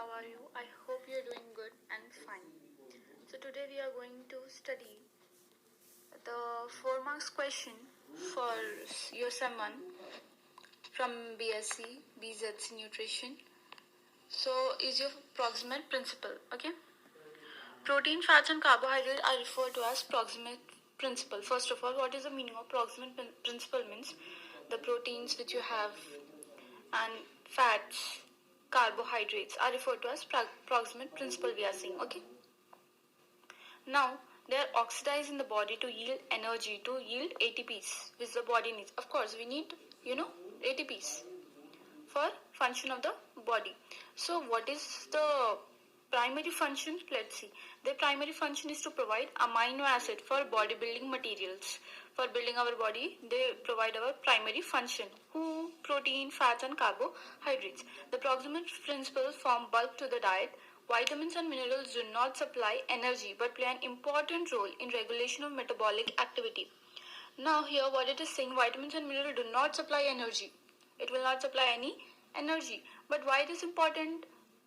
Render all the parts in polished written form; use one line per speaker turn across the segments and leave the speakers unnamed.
how are you? I hope you're doing good and fine. So today we are going to study the 4 marks question for your SEM 1 from BSc BZC Nutrition. So is your proximate principle, okay? Protein, fats and carbohydrates are referred to as proximate principle. First of all, what is the meaning of proximate principle? Means the proteins which you have and fats, carbohydrates are referred to as proximate principle, we are saying, okay? Now they are oxidized in the body to yield energy, to yield ATPs which the body needs. Of course we need ATPs for function of the body. So what is the primary function? Let's see. The primary function is to provide amino acid for bodybuilding materials. For building our body, they provide our primary function. Who? Protein, fats and carbohydrates. The proximate principles form bulk to the diet. Vitamins and minerals do not supply energy but play an important role in regulation of metabolic activity. Now here what it is saying, vitamins and minerals do not supply energy. It will not supply any energy. But why it is important?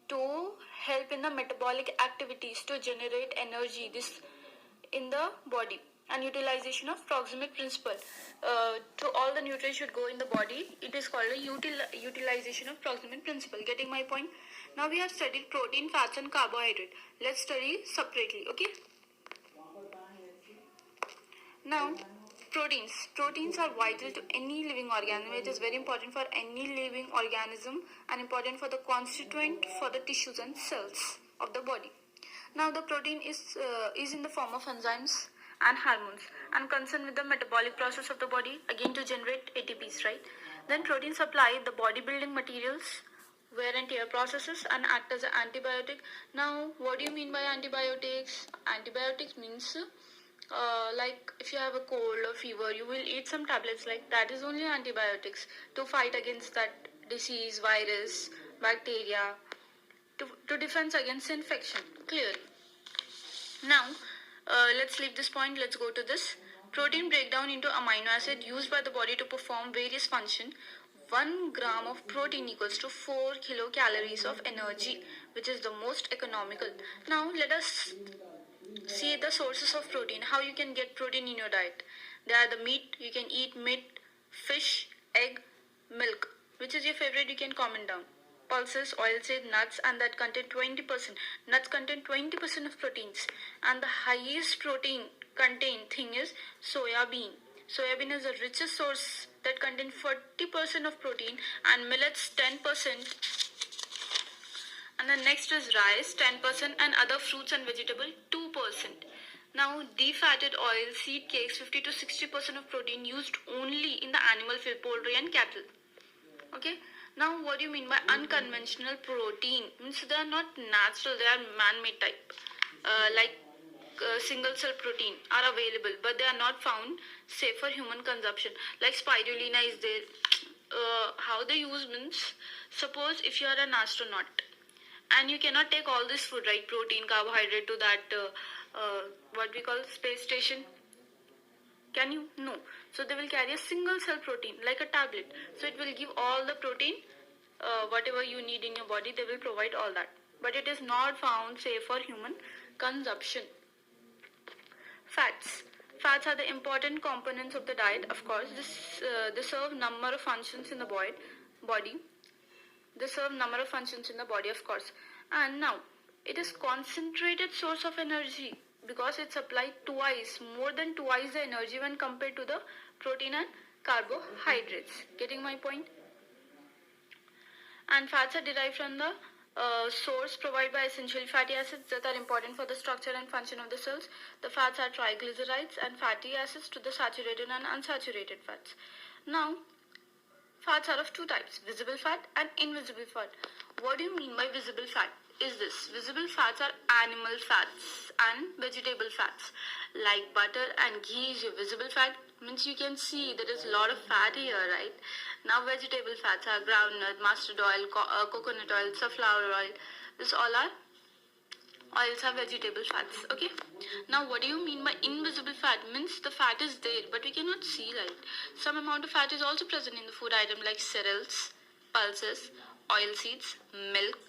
To help in the metabolic activities, to generate energy this in the body, and utilization of proximate principle. To all the nutrients should go in the body. It is called a utilization of proximate principle. Getting my point? Now we have studied protein, fats and carbohydrate. Let's study separately, okay? Now proteins are vital to any living organism. It is very important for any living organism and important for the constituent for the tissues and cells of the body. Now the protein is in the form of enzymes and hormones and concerned with the metabolic process of the body, again to generate ATPs, right? Then protein supply the bodybuilding materials, wear and tear processes, and act as an antibiotic. Now what do you mean by antibiotics? Antibiotics means like if you have a cold or fever, you will eat some tablets, like that is only antibiotics to fight against that disease, virus, bacteria, to defense against infection, clearly. Now let's leave this point, let's go to this. Protein breakdown into amino acid used by the body to perform various functions. 1 gram of protein equals to 4 kilocalories of energy, which is the most economical. Now let us see the sources of protein, how you can get protein in your diet. They are the meat, you can eat meat, fish, egg, milk. Which is your favorite? You can comment down. Pulses, oilseed, nuts, and that contain 20%. Nuts contain 20% of proteins, and the highest protein contained thing is soya bean. Soya bean is the richest source that contain 40% of protein, and millets 10%. And the next is rice 10%, and other fruits and vegetables 2%. Now defatted oil, seed cakes 50 to 60% of protein used only in the animal feed, poultry and cattle. Okay. Now what do you mean by unconventional protein? Means they are not natural, they are man-made type. Like single cell protein are available, but they are not found safe for human consumption. Like spirulina is there. How they use means, suppose if you are an astronaut and you cannot take all this food, right, protein, carbohydrate, to that what we call space station. Can you? No. So they will carry a single cell protein like a tablet. So it will give all the protein, whatever you need in your body, they will provide all that. But it is not found safe for human consumption. Fats. Fats are the important components of the diet. Of course, they serve number of functions in the body. They serve number of functions in the body, of course. And now it is concentrated source of energy because it supplies more than twice the energy when compared to the protein and carbohydrates. Getting my point? And fats are derived from the source provided by essential fatty acids that are important for the structure and function of the cells. The fats are triglycerides and fatty acids to the saturated and unsaturated fats. Now fats are of two types, visible fat and invisible fat. What do you mean by visible fat? Is this visible fats are animal fats and vegetable fats, like butter and ghee is your visible fat, means you can see there is a lot of fat here, right? Now vegetable fats are groundnut, mustard oil, coconut oil, sunflower oil. This all are oils are vegetable fats, okay? Now what do you mean by invisible fat? Means the fat is there but we cannot see, right? Some amount of fat is also present in the food item like cereals, pulses, oil seeds, milk,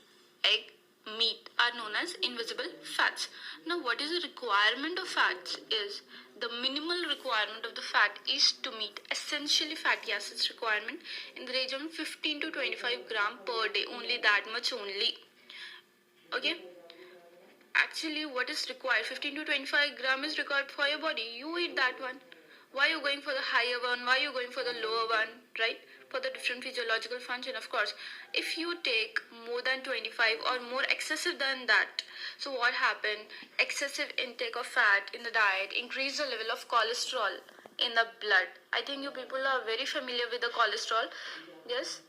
egg, meat are known as invisible fats. Now, what is the requirement of fats is the minimal requirement of the fat is to meet essentially fatty acids requirement in the range of 15 to 25 gram per day. Only that much only. Okay. Actually, what is required? 15 to 25 gram is required for your body. You eat that one. Why are you going for the higher one? Why are you going for the lower one? Right? For the different physiological function, of course. If you take more than 25 or more excessive than that, so what happened? Excessive intake of fat in the diet increase the level of cholesterol in the blood. I think you people are very familiar with the cholesterol. Yes?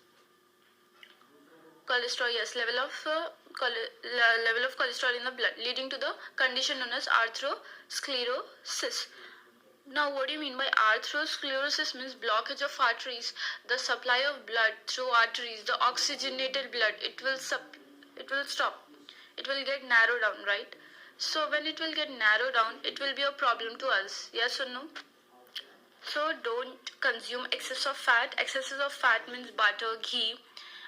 Cholesterol, yes, level of cholesterol in the blood, leading to the condition known as atherosclerosis. Now, what do you mean by atherosclerosis? Means blockage of arteries. The supply of blood through arteries, the oxygenated blood, it will stop. It will get narrowed down, right? So when it will get narrowed down, it will be a problem to us. Yes or no? So don't consume excess of fat. Excesses of fat means butter, ghee,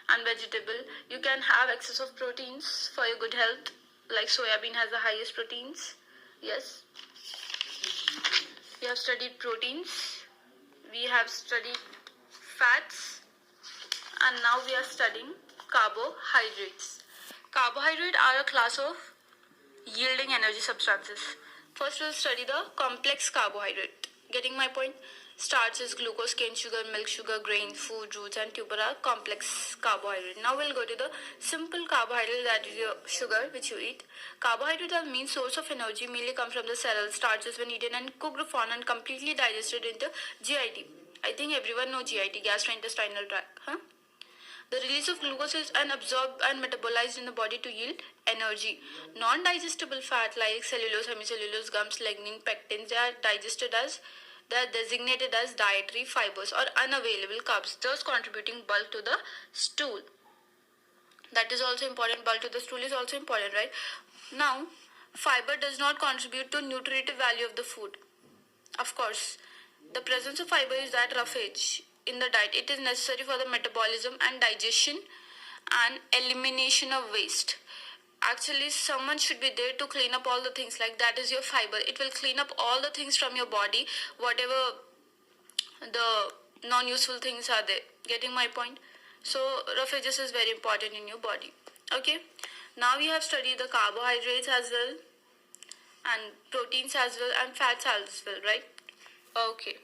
and vegetable. You can have excess of proteins for your good health. Like soya bean has the highest proteins. Yes. We have studied proteins. We have studied fats. And now we are studying carbohydrates. Carbohydrates are a class of yielding energy substances. First we'll study the complex carbohydrate. Getting my point? Starches, glucose, cane sugar, milk sugar, grain, food, roots and tuber are complex carbohydrate. Now we'll go to the simple carbohydrate, that is your sugar which you eat. Carbohydrates are main source of energy, mainly come from the cells. Starches when eaten and cooked form and completely digested into GIT. I think everyone know GIT, gastrointestinal tract. Huh? The release of glucose is absorbed and metabolized in the body to yield energy. Non-digestible fat like cellulose, hemicellulose, gums, lignin, pectins, they are designated as dietary fibers or unavailable carbs, thus contributing bulk to the stool. That is also important. Bulk to the stool is also important, right? Now, fiber does not contribute to nutritive value of the food. Of course, the presence of fiber is that roughage in the diet. It is necessary for the metabolism and digestion and elimination of waste. Actually, someone should be there to clean up all the things, like that is your fiber. It will clean up all the things from your body, whatever the non-useful things are there. Getting my point? So roughages is very important in your body. Okay, now we have studied the carbohydrates as well and proteins as well and fats as well, right? Okay.